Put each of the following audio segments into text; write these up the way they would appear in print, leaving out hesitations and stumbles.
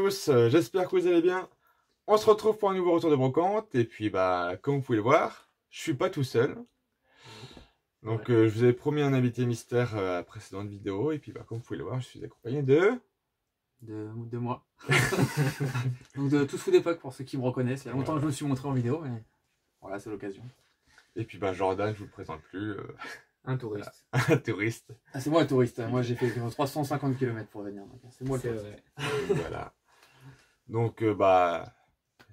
tous, j'espère que vous allez bien. On se retrouve pour un nouveau retour de brocante. Et puis bah comme vous pouvez le voir, je suis pas tout seul. Donc je vous avais promis un invité mystère à la précédente vidéo. Et puis bah comme vous pouvez le voir, je suis accompagné de moi. Donc de tous sous d'époque pour ceux qui me reconnaissent. Il y a longtemps que je me suis montré en vidéo, mais voilà, c'est l'occasion. Et puis bah Jordan, je vous le présente plus. Un touriste. Un touriste. Ah, c'est moi le touriste. Moi j'ai fait 350 km pour venir. C'est moi le C'est touriste. vrai. Voilà. Donc bah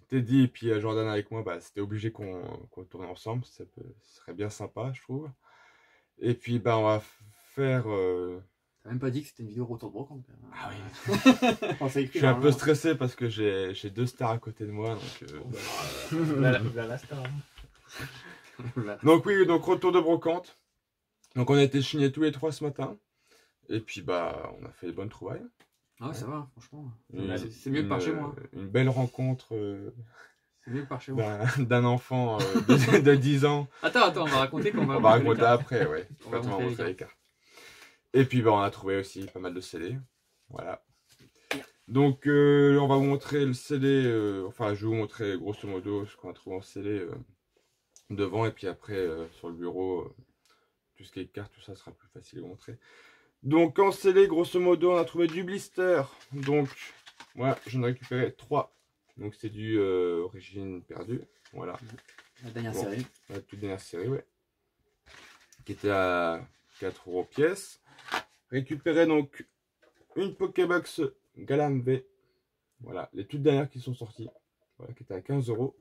Teddy et puis Jordan avec moi, bah c'était obligé qu'on tourne ensemble. Ce serait bien sympa, je trouve. Et puis bah on va faire. T'as même pas dit que c'était une vidéo retour de brocante. Ah oui. Enfin, ça écrit, Je suis un peu stressé parce que j'ai deux stars à côté de moi. Donc, La star. donc oui, donc retour de brocante. Donc on a été chignés tous les trois ce matin. Et puis bah on a fait de bonnes trouvailles. Ah ouais, ça va, franchement. C'est mieux que par chez moi. Une belle rencontre C'est mieux que par chez moi. d'un enfant de 10 ans. Attends, on va raconter qu'on va. On va raconter après, ouais. On va montrer les cartes. Et puis bah, on a trouvé aussi pas mal de scellés. Voilà. Donc on va vous montrer le scellé. Enfin, je vais vous montrer grosso modo ce qu'on a trouvé en scellé devant. Et puis après, sur le bureau, tout ce qui est cartes, tout ça sera plus facile à vous montrer. Donc en scellé, grosso modo, on a trouvé du blister. Donc, moi, j'en ai récupéré 3. Donc c'est du origine perdue. Voilà. La dernière série. La toute dernière série, ouais. Qui était à 4 € pièce. Récupéré donc une Pokébox Galam V. Voilà, les toutes dernières qui sont sorties. Voilà, qui étaient à 15 €.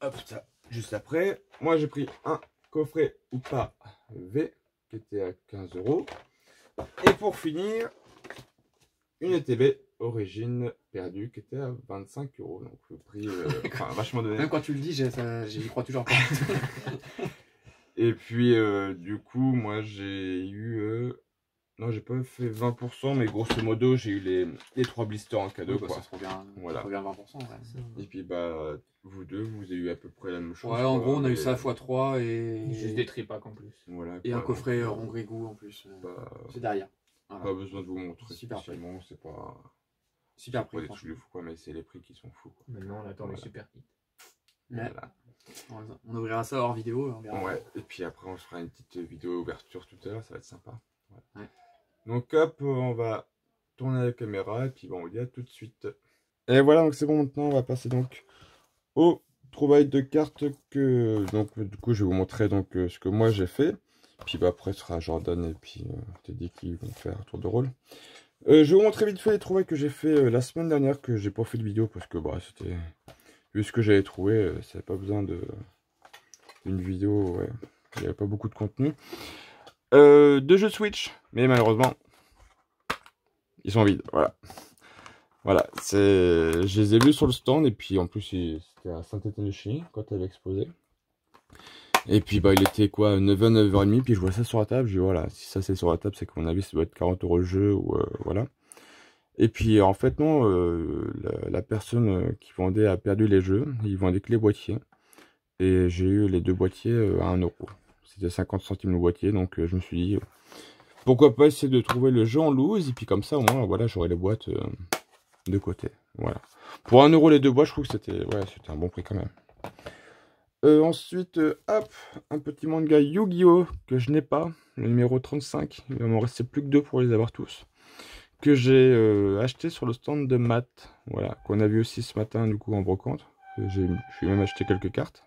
Hop, ça, juste après. Moi, j'ai pris un coffret ou pas V, qui était à 15 €. Et pour finir, une ETB origine perdue, qui était à 25 €. Donc, le prix, enfin, vachement donné. Même quand tu le dis, j'y crois toujours pas. Et puis, du coup, moi, j'ai eu... non, j'ai pas fait 20%, mais grosso modo, j'ai eu les 3 blisters en cadeau. Oui, bah, quoi. ça se revient, voilà. ça revient à 20%. Ouais. Et puis, bah, vous deux, vous avez eu à peu près la même chose. Ouais, en gros, on a eu ça à x3 et... Juste des tripacs en plus. Voilà, et quoi, un coffret donc, Rongrigou en plus. bah, c'est derrière. Voilà. pas besoin de vous montrer Super spécialement, c'est pas... Super pas prix, des trucs de fou, quoi, mais c'est les prix qui sont fous. Quoi. Maintenant, on attend les super hits. Ouais. Voilà. On ouvrira ça hors vidéo. On verra. Ouais, et puis après, on se fera une petite vidéo ouverture tout à l'heure, ça va être sympa. Ouais. Ouais. Donc hop, on va tourner la caméra et puis bon, on vous dit à tout de suite. Et voilà, donc c'est bon, maintenant on va passer donc aux trouvailles de cartes que... Donc du coup, je vais vous montrer donc ce que moi j'ai fait. Puis bah, après, ce sera Jordan et puis Teddy qui vont faire un tour de rôle. Je vais vous montrer vite fait les trouvailles que j'ai fait la semaine dernière, que j'ai pas fait de vidéo parce que bah, c'était... Vu ce que j'avais trouvé, ça n'avait pas besoin d'une vidéo, ouais. Il n'y avait pas beaucoup de contenu. Deux jeux Switch, mais malheureusement, ils sont vides, voilà. Voilà, je les ai vus sur le stand, et puis en plus, c'était à Saint-Étienne-de-Chigny, quand elle avait exposé. Et puis, bah, il était quoi, 9h, 9h30, puis je vois ça sur la table, je dis, voilà, si ça c'est sur la table, c'est qu'à mon avis, ça doit être 40 € le jeu, ou voilà. Et puis, en fait, non, la personne qui vendait a perdu les jeux, ils vendaient que les boîtiers. Et j'ai eu les 2 boîtiers à 1 €. C'était 50 centimes le boîtier, donc je me suis dit pourquoi pas essayer de trouver le jeu en loose, et puis comme ça au moins voilà, j'aurai les boîtes de côté. Voilà. Pour 1 € les 2 boîtes, je trouve que c'était un bon prix quand même. Ensuite, hop, un petit manga Yu-Gi-Oh! Que je n'ai pas, le numéro 35, il va m'en rester plus que 2 pour les avoir tous. Que j'ai acheté sur le stand de Matt, voilà, qu'on a vu aussi ce matin du coup en brocante. J'ai même acheté quelques cartes.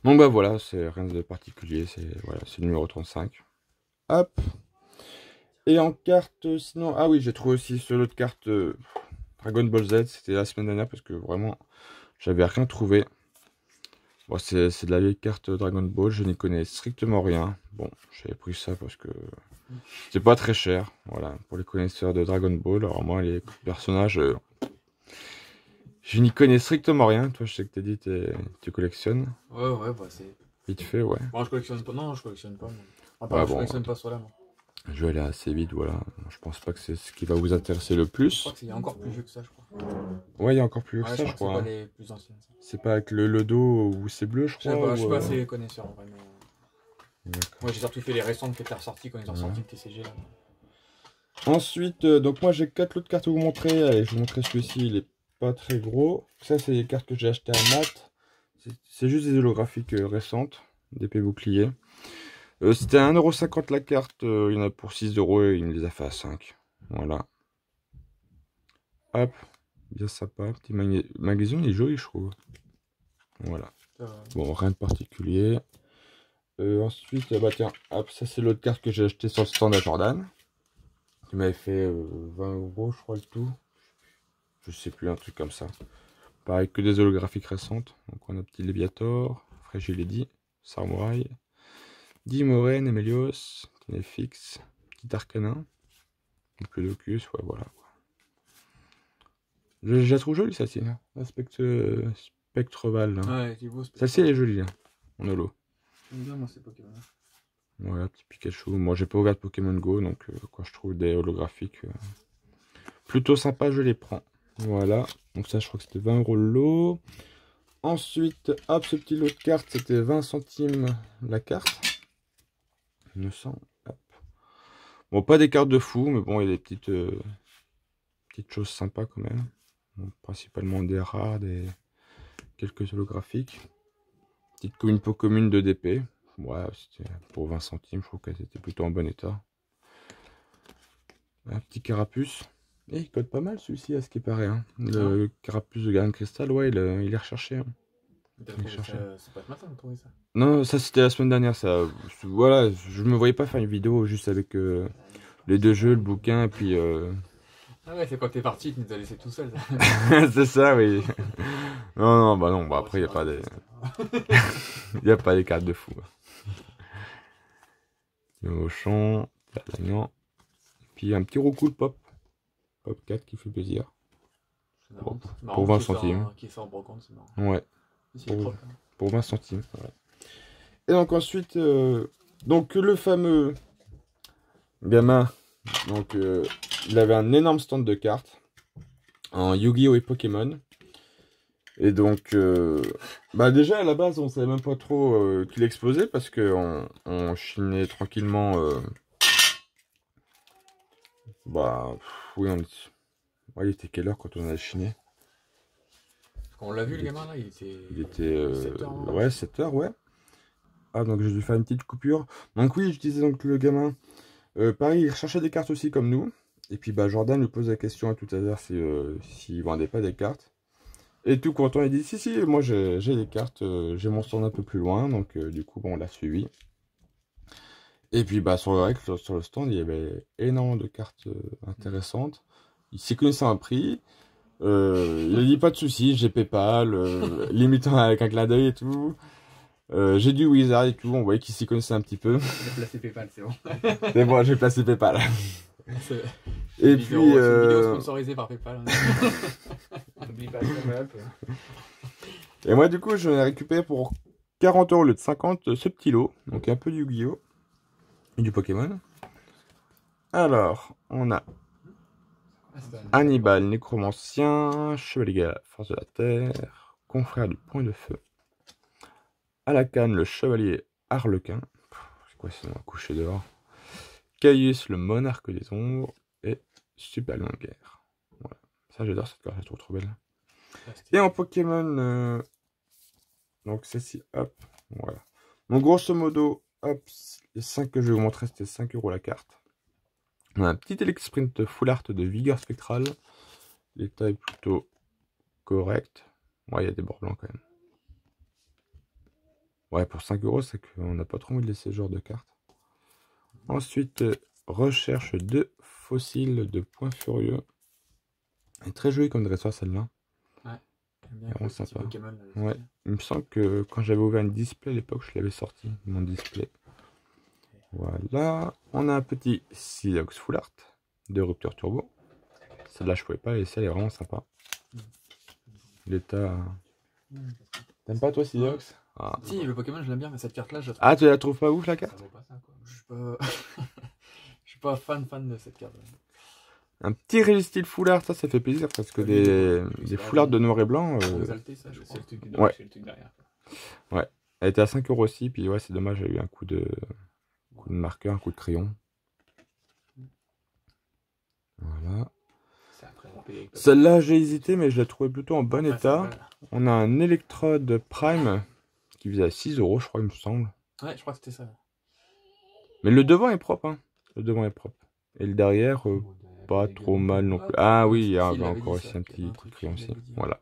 Donc bah voilà, c'est rien de particulier, c'est voilà, le numéro 35. Hop. Et en carte, sinon, ah oui, j'ai trouvé aussi sur l'autre carte Dragon Ball Z, c'était la semaine dernière parce que vraiment, j'avais rien trouvé. Bon, c'est de la vieille carte Dragon Ball, je n'y connais strictement rien. Bon, j'avais pris ça parce que c'était pas très cher, voilà, pour les connaisseurs de Dragon Ball. Alors moi, les personnages... je n'y connais strictement rien. Toi, je sais que t'as dit tu collectionnes. Ouais, bah c'est... Vite fait, ouais. Bon, je collectionne pas. Non, je collectionne pas. Ouais, je collectionne pas ceux-là, moi. Le jeu elle est assez vite, voilà. Je pense pas que c'est ce qui va vous intéresser le plus. Je crois qu'il y a encore plus vieux que ça, je crois. Ouais, il y a encore plus vieux que ça, je je crois. C'est pas les plus anciennes. C'est pas avec le dos où c'est bleu, je crois. Je suis pas assez connaisseur en vrai. Mais... D'accord. Moi, j'ai surtout fait les récentes qui étaient ressorties quand ils ont sorti le TCG là. Ensuite, donc moi j'ai 4 lots de cartes à vous montrer. Allez, je vous montrer celui-ci, il est pas très gros. Ça, c'est les cartes que j'ai achetées à Mat. C'est juste des holographiques récentes, d'épée bouclier. C'était à 1,50 € la carte. Il y en a pour 6 € et il me les a fait à 5. Voilà. Hop, bien sympa. Petit magasin, il est joli, je trouve. Voilà. Bon, rien de particulier. Ensuite, bah tiens, hop, ça c'est l'autre carte que j'ai acheté sur le stand à Jordan. Qui m'avait fait 20 €, je crois, le tout. Je sais plus, un truc comme ça. Pareil que des holographiques récentes. Donc on a petit Léviator, Fragility, Samurai, Dimoren, Emelios, Tinefix, petit Arcanin, le Locus, ouais, voilà. Je la trouve jolie, celle-ci. Spectreval. Ouais, c'est beau. Celle-ci, elle est jolie, hein, en holo. J'aime bien, moi, ces Pokémon. Voilà, petit Pikachu. Moi, j'ai pas ouvert Pokémon Go, donc quand je trouve des holographiques plutôt sympas, je les prends. Voilà, donc ça, je crois que c'était 20 € le lot. Ensuite, hop, ce petit lot de cartes, c'était 20 centimes la carte. 900, hop. Bon, pas des cartes de fou, mais bon, il y a des petites choses sympas quand même. Bon, principalement des rares, quelques holographiques. Petite commune pour commune de DP. Ouais, c'était pour 20 centimes, je trouve qu'elle était plutôt en bon état. Un petit carapuce. Et il code pas mal celui-ci à ce qui paraît. Hein. Le carapuce de Garden Crystal, ouais, il est recherché. Hein. C'est pas ce matin de trouver ça. Non, ça c'était la semaine dernière. Ça, voilà, je me voyais pas faire une vidéo juste avec les deux jeux, le bouquin, et puis. Ah ouais, c'est quand t'es parti, tu nous as laissé tout seul. C'est ça, oui. Non, bah non, bah après il n'y a pas des. Il n'y a pas des cartes de fou. Au champ, gagnant. Puis un petit roucou de pop. Pop 4 qui fait plaisir. Marrant, pour 20 centimes. Qui sort en brocante, c'est marrant. Ouais. Pour 20 centimes. Ouais. Et donc ensuite, donc le fameux gamin, donc il avait un énorme stand de cartes en Yu-Gi-Oh et Pokémon. Et donc, bah déjà à la base, on savait même pas trop qu'il explosait parce que on chinait tranquillement. Bah, oui, ouais, il était quelle heure quand on a chiné? Quand on l'a vu, le gamin là, il était 7 heures, hein. ouais, 7 heures, ouais. Ah, donc j'ai dû faire une petite coupure. Donc oui, je disais donc le gamin, pareil, il recherchait des cartes aussi comme nous. Et puis bah Jordan lui pose la question tout à l'heure s'il vendait pas des cartes. Et tout content, il dit si, moi j'ai des cartes, j'ai mon stand un peu plus loin. Donc du coup, bon, on l'a suivi. Et puis bah sur le stand, il y avait énormément de cartes intéressantes. Il s'y connaissait un prix. Il a dit pas de soucis, j'ai PayPal, limitant avec un clin d'œil et tout. J'ai du Wizard et tout, on voyait qu'il s'y connaissait un petit peu. J'ai placé PayPal, c'est bon. C'est bon, j'ai placé PayPal. Et puis, une vidéo sponsorisée par PayPal. N'oublie pas ça, Et moi, du coup, je l'ai récupéré pour 40 € au lieu de 50 ce petit lot. Donc, un peu du Yu-Gi-Oh! Et du Pokémon. Alors, on a Hannibal, Nécromancien, Chevalier de la Force de la Terre, Confrère du Point de Feu, Alakan, le Chevalier Harlequin. C'est quoi ce nom à coucher dehors? Caius, le Monarque des Ombres. Et Super Lion de Guerre. Voilà. Ça, j'adore cette carte, je la trouve trop belle. Et en Pokémon, donc celle-ci, hop, voilà. Donc grosso modo, hop, les 5 que je vais vous montrer, c'était 5 € la carte. On a un petit Elexprint Full Art de Vigueur Spectrale. L'état est plutôt correct. Ouais, il y a des bords blancs quand même. Ouais, pour 5 €, c'est qu'on n'a pas trop envie de laisser ce genre de carte. Ensuite, recherche de fossiles de Point Furieux. Elle est très jolie comme dressoir celle-là. Ouais, bien vraiment sympa. Pokémon, là, ouais, il me semble que quand j'avais ouvert une display à l'époque, je l'avais sorti, mon display. Voilà, on a un petit Silox Full Art de Rupture Turbo. Celle-là, je pouvais pas la laisser, elle est vraiment sympa. L'état. T'aimes pas toi Silox? Ah. Si, le Pokémon, je l'aime bien, mais cette carte-là, je la trouve. Ah, tu la trouves pas ouf la carte? Ça vaut pas ça, quoi. Je suis pas fan de cette carte. Un petit Résistil Full Art, ça fait plaisir parce que des Full Art de noir et blanc. Exalté, ça, je crois. C'est le truc derrière. Ouais, elle était à 5 € aussi, puis ouais, c'est dommage, j'ai eu un coup de marqueur, un coup de crayon. Voilà. C'est après on paye avec Papa. Celle-là, j'ai hésité, mais je l'ai trouvée plutôt en bon Ouais, état. c'est vrai. On a un électrode Prime qui faisait à 6 €, je crois, il me semble. Ouais, je crois que c'était ça. Mais le devant est propre, hein. Le devant est propre. Et le derrière, pas trop mal non plus. Ah oui, il y a Si, il avait encore dit ici ça, un qu'il y avait petit un truc crayon qu'il aussi. avait dit. Voilà.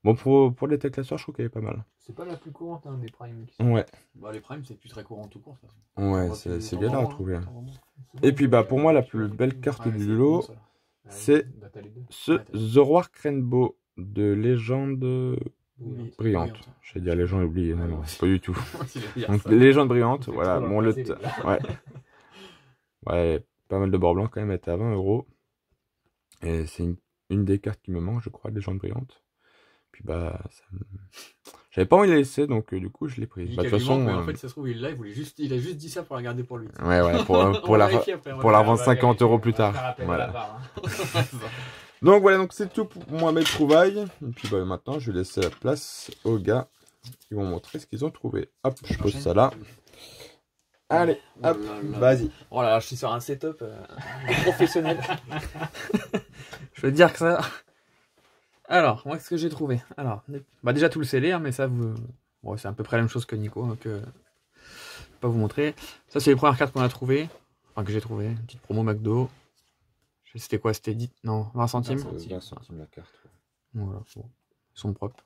Bon, pour les déclasseurs, je trouve qu'elle est pas mal. C'est pas la plus courante hein, des primes. Qui sont... Ouais, Bah, les primes, c'est plus très courant tout court. De toute façon. ouais, On voit c'est plus galère à vraiment, trouver. hein, Hein. vraiment. Et puis, bah, pour moi, la plus belle carte Ouais, du c'est lot, bon, ça. c'est Bah, t'as les deux. ce The Wark Rainbow de légende Oui. brillante. Brillante. Je vais dire légende oubliée, non, Ouais, non, ouais. pas du tout. Il va dire Donc, ça. légende brillante, Faut voilà. toujours Bon, leur passer, les gars. ouais. Ouais, pas mal de bords blancs quand même, elle était à 20 €. Et c'est une des cartes qui me manque, je crois, légende brillante. Puis bah, j'avais pas envie de la laisser, donc du coup, je l'ai prise. Il dit Bah, de qu'elle toute lui manque, façon, mais en fait, ça se trouve, il a juste dit ça pour la garder pour lui. ouais, pour On va la vérifier après, on va pour la faire. revendre 50 € plus tard. Voilà. Donc voilà, donc c'est tout pour moi mes trouvailles. Et puis bah, maintenant, je vais laisser la place aux gars qui vont montrer ce qu'ils ont trouvé. Hop, je pose ça là. Allez, hop, vas-y. Oh là là, je suis sur un setup professionnel. Je veux dire que ça. Alors, moi, qu'est-ce que j'ai trouvé? Alors, bah déjà tout le scellé, hein, mais ça, bon, c'est à peu près la même chose que Nico, donc je vais pas vous montrer. Ça, c'est les premières cartes qu'on a trouvées, enfin que j'ai trouvées. Une petite promo McDo. C'était quoi? C'était 10... Non, 20 centimes. 20 centimes la carte. Voilà, bon, ils sont propres.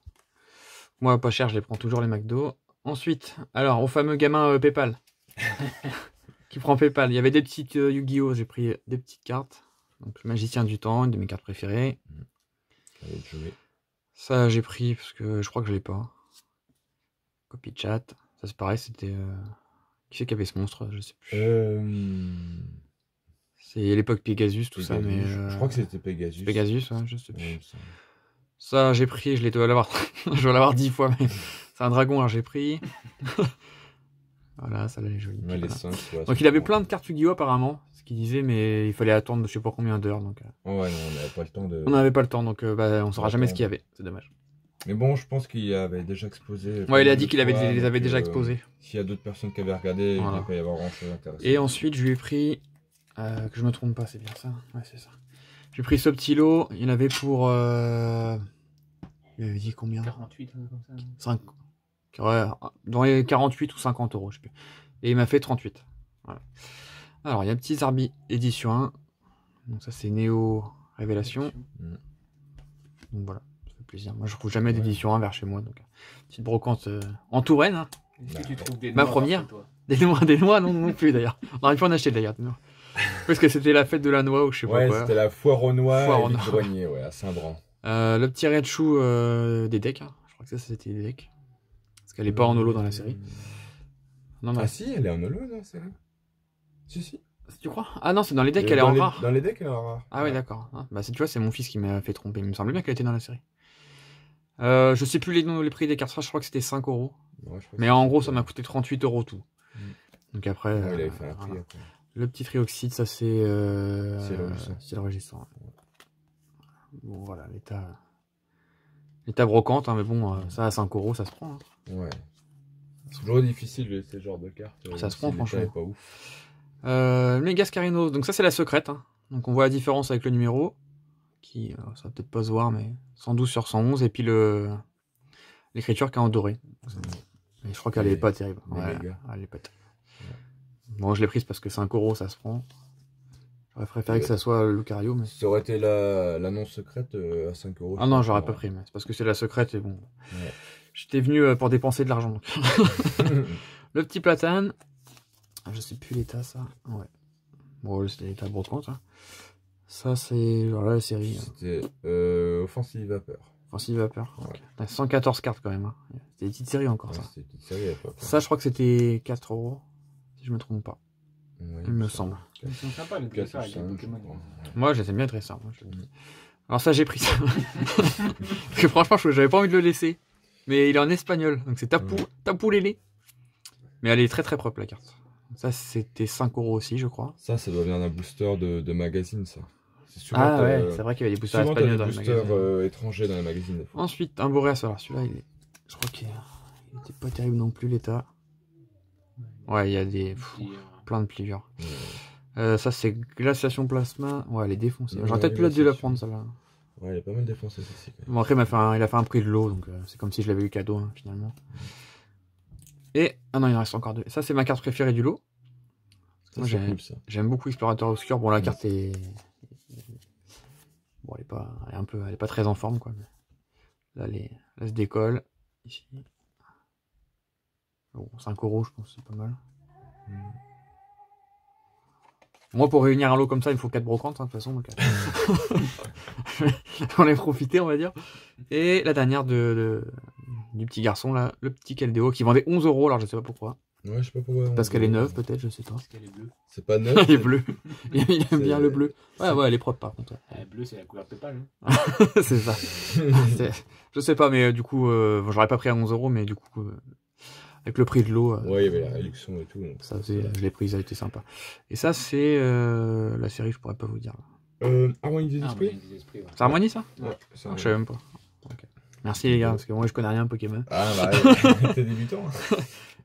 Moi, pas cher, je les prends toujours les McDo. Ensuite, alors, au fameux gamin PayPal. Qui prend PayPal. Il y avait des petites Yu-Gi-Oh! J'ai pris des petites cartes. Donc, le Magicien du Temps, une de mes cartes préférées. Ça, j'ai pris parce que je crois que je l'ai pas. Copy chat. Ça, c'est pareil, c'était. Qui c'est qui avait ce monstre? Je sais plus. C'est l'époque Pegasus, tout ça, mais. Je crois que c'était Pegasus. Pegasus, ouais, je sais plus. Ouais, Ça, j'ai pris, je dois l'avoir. Je dois l'avoir 10 fois, mais. C'est un dragon, alors j'ai pris. Voilà, ça là, elle est jolie. ouais, les Voilà. 5, ouais, Donc il avait plein de cartes Yu-Gi-Oh! Apparemment, ce qu'il disait, mais il fallait attendre je sais pas combien d'heures. Donc, Ouais, non, on n'avait pas le temps de. on n'avait pas le temps, donc bah, on saura jamais ce qu'il y avait. C'est dommage. Mais bon, je pense qu'il avait déjà exposé. Ouais, il a dit deux qu'il avait, fois, les avait donc, déjà exposés. S'il y a d'autres personnes qui avaient regardé, Voilà. il va pas y avoir grand chose d'intéressant. Et ensuite, je lui ai pris. Que je me trompe pas, c'est bien ça? Ouais, c'est ça. J'ai pris ce petit lot. Il y en avait pour. Il avait dit combien? 48, comme ça. 5. Ouais, dans les 48 ou 50 €, je sais plus. Et il m'a fait 38. Voilà. Alors, il y a un petit Zarbi édition 1. Donc, ça, c'est Néo Révélation. Mm. Donc, voilà, ça fait plaisir. Moi, je trouve jamais d'édition 1 vers chez moi. Donc, petite brocante en Touraine. Hein. Est-ce que tu trouves des Ma noix première. chez toi? Des noix, non plus d'ailleurs. On aurait pu en acheter d'ailleurs, des noix. Parce que c'était la fête de la noix ou je sais pas Ouais, quoi. c'était la foire aux noix Foire et aux du noix. grenier, ouais, à Saint-Bran. Le petit Red Shoe des decks. Hein. Je crois que ça, c'était des decks. Parce qu'elle est pas en holo dans la série. Non, non. Ah si, elle est en holo, non, c'est vrai. Si. Tu crois? Ah non, c'est dans les decks, Et elle est dans en les- rare. Dans les decks, elle est en rare. Ah ouais, d'accord. Ah, bah, tu vois, c'est mon fils qui m'a fait tromper. Il me semblait bien qu'elle était dans la série. Je sais plus les prix des cartes. Je crois que c'était 5 €. Ouais, je crois Mais que en c'est- gros, ça m'a coûté 38 € tout. Mm. Donc après. Ouais, il avait fait un prix voilà. après. Le petit trioxyde, ça c'est. C'est le régissant. C'est le régissant. Bon, voilà, l'état brocante, hein, mais bon, ça à 5 €, ça se prend. Hein. Ouais. C'est toujours difficile de laisser ce genre de cartes. Ça se si prend, l'état franchement. est pas ouf. Mégascarinos, donc ça c'est la secrète. Hein. Donc on voit la différence avec le numéro, qui, ça va peut-être pas se voir, mais 112 sur 111, et puis l'écriture qui est en doré. Et je crois qu'elle est pas terrible. les Ouais, méga. elle est pas terrible. Bon, je l'ai prise parce que 5 € ça se prend. J'aurais préféré que ça soit le Lucario, mais. Ça aurait été l'annonce secrète à 5 €. Ah non, j'aurais pas pris, mais c'est parce que c'est la secrète et bon. Ouais. J'étais venu pour dépenser de l'argent. Donc. Le petit platane. Je sais plus l'état, ça. Ouais. Bon, c'était l'état brocante. Hein. Ça, c'est voilà, la série. C'était Offensive Vapeur. Offensive Vapeur. Ouais. Okay. T'as 114 cartes quand même. Hein. C'était des petites séries encore, Ouais, ça. c'était une petite série à l'époque. Ça, je crois que c'était 4 €. Si je me trompe pas. Ouais, Il me semble. Ils sont sympas les 4 dresseurs ou avec les 5, je Pokémon. crois. Moi, je les aime bien très ça. Alors ça, j'ai pris ça. Parce que franchement, j'avais pas envie de le laisser. Mais il est en espagnol. Donc c'est Tapu Lele. Mais elle est très très propre, la carte. Ça, c'était 5 € aussi, je crois. Ça doit venir d'un booster de magazine, ça. C'est souvent, Ah t'as- ouais, c'est vrai qu'il y avait des boosters souvent, t'as espagnols des dans les boosters magazines. étrangers dans les magazines. des fois. Ensuite, un Boreas. Alors celui-là, je crois qu'il était pas terrible non plus, l'état. Ouais, il y a plein de pliures. Ça, c'est Glaciation Plasma. Ouais, elle est défoncée. Ouais, J'aurais peut-être pu la dû la Glaciation. prendre, celle-là. Ouais, elle est pas mal défoncée, celle-ci. Quand même. Bon, après, il a fait un prix de l'eau, donc c'est comme si je l'avais eu cadeau, hein, finalement. Et. Ah non, il en reste encore deux. Ça, c'est ma carte préférée du lot. Ça, Moi, c'est cool, ça. j'aime beaucoup Explorateur Obscur. Bon, la carte est. Bon, elle est pas très en forme, quoi. Mais là, elle se décolle. Ici. Bon, 5 €, je pense, c'est pas mal. Moi, pour réunir un lot comme ça, il me faut 4 brocantes, hein, de toute façon. Donc, j'en ai profité, on va dire. Et la dernière du petit garçon, là, le petit Keldeo, qui vendait 11 €, alors je sais pas pourquoi. Ouais, je sais pas pourquoi. Parce qu'elle est neuve, peut-être, je sais pas. Parce qu'elle est bleue. C'est pas neuf. Elle est bleue. Il aime bien le bleu. Ouais, ouais, elle est propre, par contre. Elle est bleue, c'est la couleur totale. Hein. C'est ça. Je sais pas, mais du coup, bon, j'aurais pas pris à 11 €, mais du coup, avec le prix de l'eau, Ouais, il y avait la réduction et tout. Donc je l'ai pris, ça a été sympa. Et ça, c'est la série, je pourrais pas vous dire. Harmonie des Ah, esprits. des esprits, ouais. C'est Harmonie, ça? Ouais, c'est Je savais même pas. Ok. Merci les gars, parce que moi je connais rien Pokémon. Ah, bah, ouais, t'es débutant.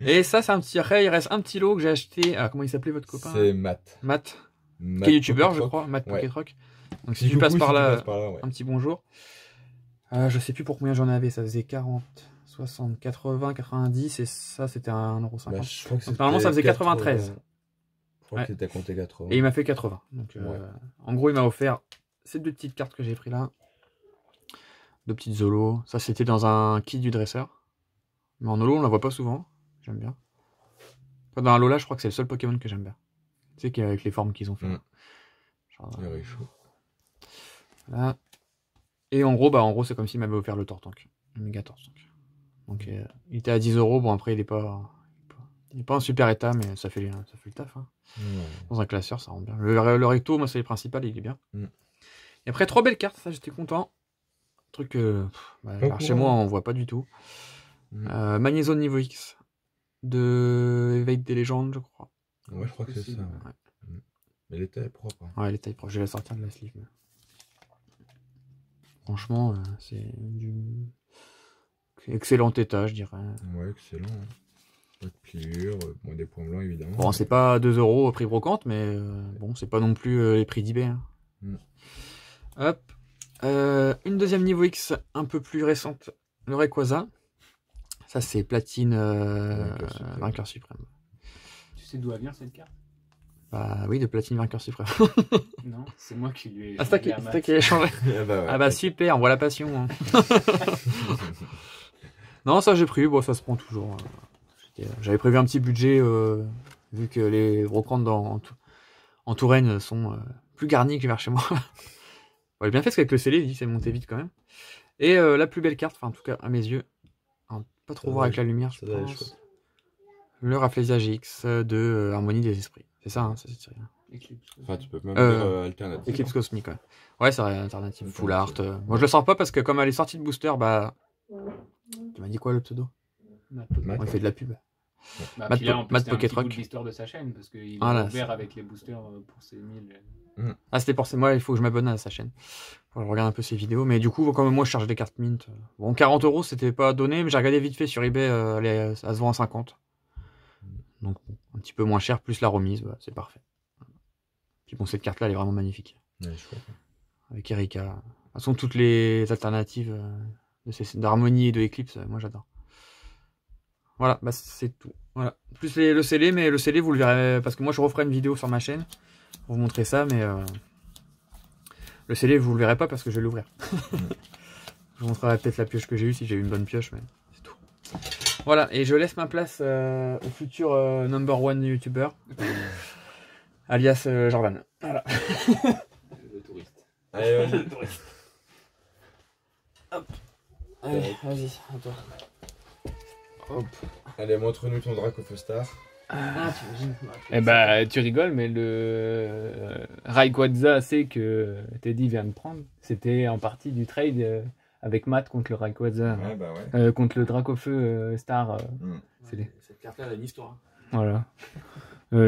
Et ça, c'est un petit. Après, il reste un petit lot que j'ai acheté. Ah, comment il s'appelait votre copain? C'est Matt. Matt, Matt qui est youtubeur, je Pocket crois. Matt Ouais. Pocket Rock. Donc si Dis tu passes coucou par si tu là, passes par là, ouais. un petit bonjour. Je sais plus pour combien j'en avais. Ça faisait 40, 60, 80, 90. Et ça, c'était à 1,50 €. Bah, je crois que Donc, normalement, ça faisait 93. Je crois Ouais. que t'as compté 80. Et il m'a fait 80. Donc, Ouais. en gros, il m'a offert ces deux petites cartes que j'ai pris là. Deux petites Zolo. Ça, c'était dans un kit du dresseur. Mais en holo, on la voit pas souvent. J'aime bien. Enfin, dans un Lola, je crois que c'est le seul Pokémon que j'aime bien. Tu sais, avec les formes qu'ils ont fait. Mm. Genre, Il est chaud. là. Et en gros, c'est comme s'il m'avait offert le Tortank. Le méga Tortank. Donc, il était à 10 €. Bon, après, il est pas en super état, mais ça fait le taf. Hein. Ouais. Dans un classeur, ça rend bien. Le recto, moi, c'est le principal, il est bien. Mm. Et après, 3 belles cartes, ça, j'étais content. Truc alors, chez moi, on voit pas du tout. Mm. Magnézone niveau X de Éveil des légendes, je crois. Ouais, je crois que c'est ça. Ouais. Ouais. Mais l'état est propre. Hein. Ouais, elle est taille proche. Je vais la sortir de la sleeve. Mais... Franchement, c'est du excellent état, je dirais. Ouais, excellent. Hein. Pas de pliure, bon, des points blancs évidemment. Bon, c'est pas 2 € au prix brocante, mais bon, c'est pas non plus les prix d'eBay. Hein. Mm. Hop. Une deuxième niveau X un peu plus récente, le Rayquaza. Ça, c'est platine vainqueur suprême. Tu sais d'où elle vient cette carte? Bah oui, de platine vainqueur suprême. Non, c'est moi qui lui ai. Ah, c'est toi qui as changé. Ah bah, ouais. Ah bah super, on voit la passion. Hein. Non, ça j'ai pris, bon, ça se prend toujours. Hein. J'avais prévu un petit budget, vu que les brocantes en Touraine sont plus garnies que vers chez moi. Bon, j'ai bien fait parce qu'avec le scellé, il dit c'est monté vite quand même. Et la plus belle carte, enfin en tout cas à mes yeux, hein, pas trop Ça voir doit avec la lumière, je ça doit être pense. chouette. Le Rafflesia GX de Harmonie des Esprits. C'est ça, hein, ça c'est tiré. Eclipse. Enfin, tu peux même Euh, dire alternative. Éclipse cosmique, ouais. Ouais, c'est alternative, full art. Moi je le sors pas parce que comme elle est sortie de booster, bah. Tu m'as dit quoi le pseudo? Matt. Matt. On il fait de la pub. Bah, Matt puis là, en plus, Matt c'était un Pocket petit bout Rock. de l'histoire de sa chaîne parce qu'il Ah, a là, ouvert c'est- avec les boosters pour ses 1000. Ah, c'était pour moi, il faut que je m'abonne à sa chaîne. Faut que je regarde un peu ses vidéos. Mais du coup, comme moi, je charge des cartes mint. Bon, 40 €, c'était pas donné, mais j'ai regardé vite fait sur eBay, elle se vend à 50. Donc, bon, un petit peu moins cher, plus la remise, bah, c'est parfait. Puis bon, cette carte-là, elle est vraiment magnifique. Ouais, je crois. Avec Erika. De toute façon, toutes les alternatives d'Harmonie et de Eclipse, moi j'adore. Voilà, bah c'est tout. Voilà. Plus le scellé, mais le scellé, vous le verrez, parce que moi je referai une vidéo sur ma chaîne pour vous montrer ça, mais le scellé, vous le verrez pas parce que je vais l'ouvrir. Je vous montrerai peut-être la pioche que j'ai eue si j'ai eu une bonne pioche, mais c'est tout. Voilà, et je laisse ma place au futur number one YouTuber, alias Jordan. Voilà. Le touriste. Allez, vas-y. Allez, vas-y, à toi. Hop. Allez, montre-nous ton Dracofostar. Ah, t'imagines. Eh bah, tu rigoles, mais le Rayquaza C que Teddy vient de prendre, c'était en partie du trade avec Matt contre le Rayquaza, Ouais, bah ouais. contre le Dracofeu Star. Cette carte-là, elle a une histoire. Voilà.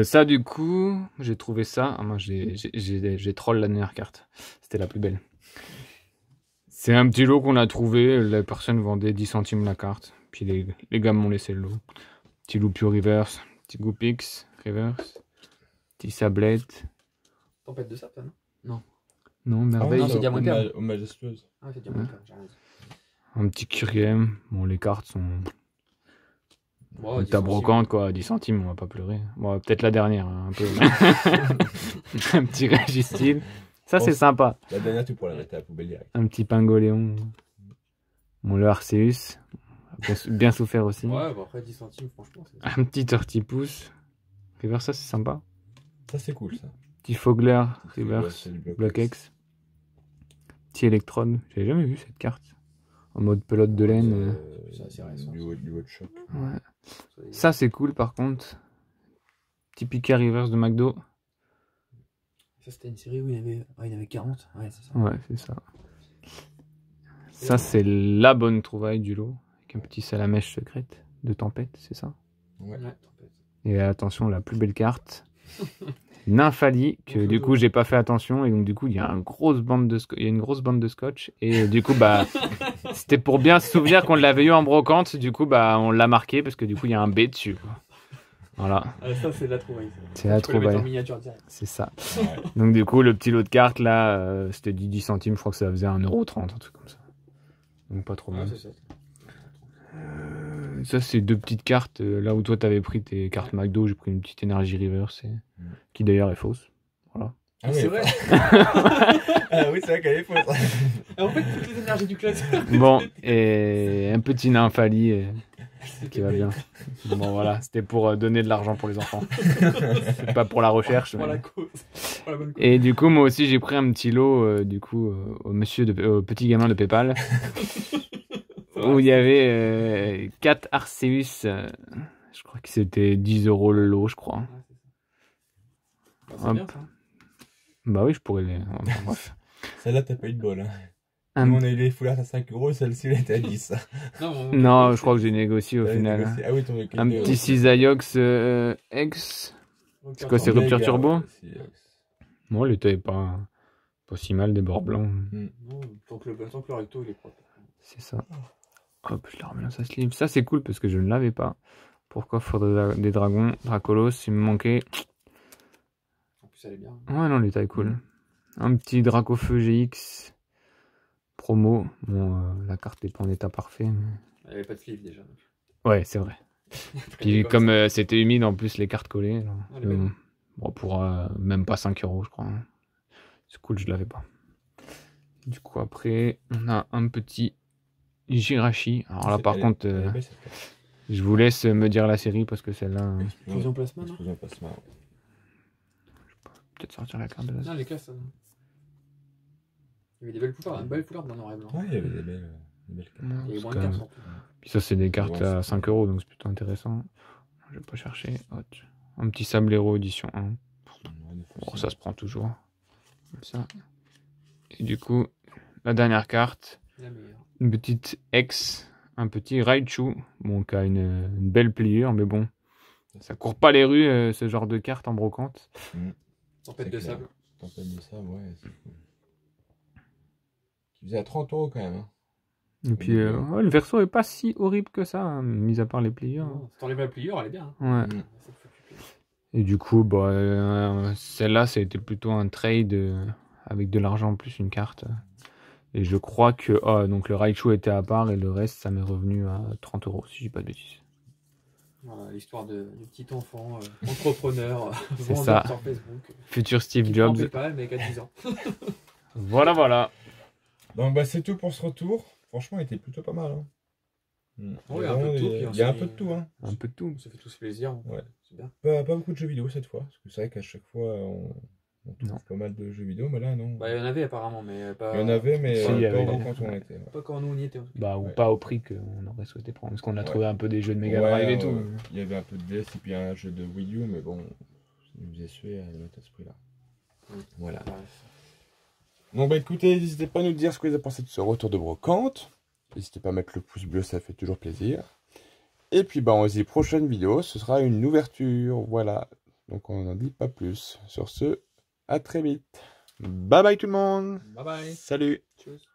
Ça, du coup, j'ai trouvé ça. Ah, moi, j'ai troll la dernière carte. C'était la plus belle. C'est un petit lot qu'on a trouvé. La personne vendait 10 centimes la carte. Puis les gars m'ont laissé le lot. Petit Loupio reverse. Petit Goopix reverse. Petit sablette. Tempête de sable, ça, non? Non. Non, merveille. non, c'est Diamant Perle. Au majestueuse. Ah, c'est Diamant Perle, j'ai raison. Un petit Kuriem. Bon, les cartes sont... Bon, 10 ta centimes. brocante, quoi. 10 centimes, on va pas pleurer. Bon, peut-être la dernière, hein, un peu. Un petit Régistile. Ça, c'est sympa. La dernière, tu pourras la mettre à la poubelle direct. Un petit Pingoléon. Bon, le Arceus. Bien souffert aussi. Ouais, bah après 10 centimes, franchement. Un petit Tortipousse. River, ça, c'est sympa. Ça, c'est cool, ça. Petit Fogler, Ouais, Reverse, c'est du Block X. Petit Electrode. J'avais jamais vu cette carte. En mode pelote de laine. C'est assez récent, Du haut de choc. Ouais. Ça, c'est cool, par contre. Petit Pika Reverse de McDo. Ça, c'était une série où il y en avait 40. Ouais, c'est ça. Ouais, c'est ça. Ça, c'est la bonne trouvaille du lot. Avec un petit salamèche secrète de tempête, c'est ça. Ouais. Tempête. Et attention, la plus belle carte. Nymphalie, que du coup, j'ai pas fait attention. Et donc, du coup, il y a une grosse bande de scotch. Et du coup, bah, c'était pour bien se souvenir qu'on l'avait eu en brocante. Du coup, bah, on l'a marqué parce que du coup, il y a un B dessus, quoi. Voilà. Ah, ça, c'est la trouvaille. C'est la Tu peux le mettre en trouvaille. miniature direct. C'est ça. Ouais. Donc, du coup, le petit lot de cartes, là, c'était 10 centimes. Je crois que ça faisait 1,30 €, un truc comme ça. Donc, pas trop Ouais, mal. c'est ça. Ça, c'est deux petites cartes. Là où toi, t'avais pris tes cartes McDo, j'ai pris une petite Energy Reverse, qui d'ailleurs est fausse. Voilà. Ah, C'est oui, vrai. Ah oui, c'est vrai qu'elle est fausse. En fait, toutes les énergies du classeur. Bon, et un petit Nymphalie qui va bien. Bon, voilà, c'était pour donner de l'argent pour les enfants. C'est pas pour la recherche. Pour mais- la cause. Pour la bonne cause. Et du coup, moi aussi, j'ai pris un petit lot, du coup, au petit gamin de Paypal, où il y avait 4 Arceus. Je crois que c'était 10 € le lot, je crois. Ouais, c'est ça. Bah, c'est Hop. bien, ça. Bah oui, je pourrais les. Enfin, bref. Celle-là, t'as pas eu de bol. Hein. Un- Nous, on a eu les foulards à 5 €, celle-ci, elle était à 10. Non, je crois que j'ai négocié au T'as final. négocié. Ah oui, t'en as Un petit Cisaiox X. C'est quoi, c'est rupture turbo? Bon, il était pas si mal, des bords blancs. Non, tant que le recto, il est propre. C'est ça. Hop, je la remets dans sa sleeve. Ça, c'est cool parce que je ne l'avais pas. Pourquoi faudrait des dragons? Dracolos, il me manquait. En plus, elle est bien. Ouais, non, l'état est cool. Un petit Dracofeu GX promo. Bon, la carte n'est pas en état parfait. Mais... Elle avait pas de sleeve déjà. Ouais, c'est vrai. Puis comme c'était humide, en plus, les cartes collées. Alors, Elle est belle. bon, pour même pas 5 € je crois. Hein. C'est cool, je l'avais pas. Du coup, après, on a un petit Jirachi. Alors là, par contre, je vous laisse me dire la série parce que celle-là, Explosion plasma, non? Explosion plasma, ouais. peut-être sortir la carte de la Non, les classes, ça. Il y avait des belles couleurs, une belle couleur dans noir et blanc. Ouais, il y avait des belles cartes. Non, Il y avait c'est moins quand de même- cartes surtout. Puis ça, c'est des cartes Ouais, à c'est 5 €, donc c'est plutôt intéressant. Je vais pas chercher. Hop. Un petit Sablero édition 1. Bon, ça se prend toujours. Comme ça. Et du coup, la dernière carte, La meilleure. une petite X, un petit Raichu. Bon, qui a une belle pliure, mais bon, ça court pas les rues, ce genre de carte en brocante. Tempête de sable. Tempête de sable, ouais. C'est cool. Qui faisait à 30 € quand même. Hein. Et puis, ouais, le verso est pas si horrible que ça, hein, mis à part les pliures. Non, si t'enlèves la pliure, elle est bien. Ouais. Mm. Ça te fait plus plaisir. Et du coup, bah, celle-là, ça a été plutôt un trade avec de l'argent plus une carte. Et je crois que donc le Raichu était à part et le reste, ça m'est revenu à 30 € si je dis pas de bêtises. Voilà, l'histoire du petit enfant, entrepreneur, C'est vendeur ça. sur Facebook. Futur Steve Qui Jobs. prend PayPal, mais qui a 10 ans. Voilà, voilà. Donc bah c'est tout pour ce retour. Franchement, il était plutôt pas mal. Hein. Ouais, un peu de tout, puis on Il y a un s'est peu mis- de tout. Hein. Un peu de tout. On s'est fait tous plaisir. Ouais. C'est bien. Pas beaucoup de jeux vidéo cette fois. Parce que c'est vrai qu'à chaque fois, on trouve Non. pas mal de jeux vidéo. Mais là, non. Bah, il y en avait apparemment, mais pas. Il y en avait, mais Si, il y pas avait- au quand on était. Ouais. Pas quand nous on y était. En tout cas. Bah, ou Ouais. pas au prix qu'on aurait souhaité prendre. Parce qu'on a Ouais. trouvé un peu des jeux de Mega Ouais, Drive et tout. Il y avait un peu de DS et puis un jeu de Wii U, mais bon, ça nous a sué à le mettre à ce prix-là. Voilà. Ouais. Donc bah écoutez, n'hésitez pas à nous dire ce que vous avez pensé de ce retour de brocante. N'hésitez pas à mettre le pouce bleu, ça fait toujours plaisir. Et puis bah on se dit prochaine vidéo, ce sera une ouverture, voilà. Donc on n'en dit pas plus. Sur ce, à très vite. Bye bye tout le monde. Bye bye. Salut. Tchuss.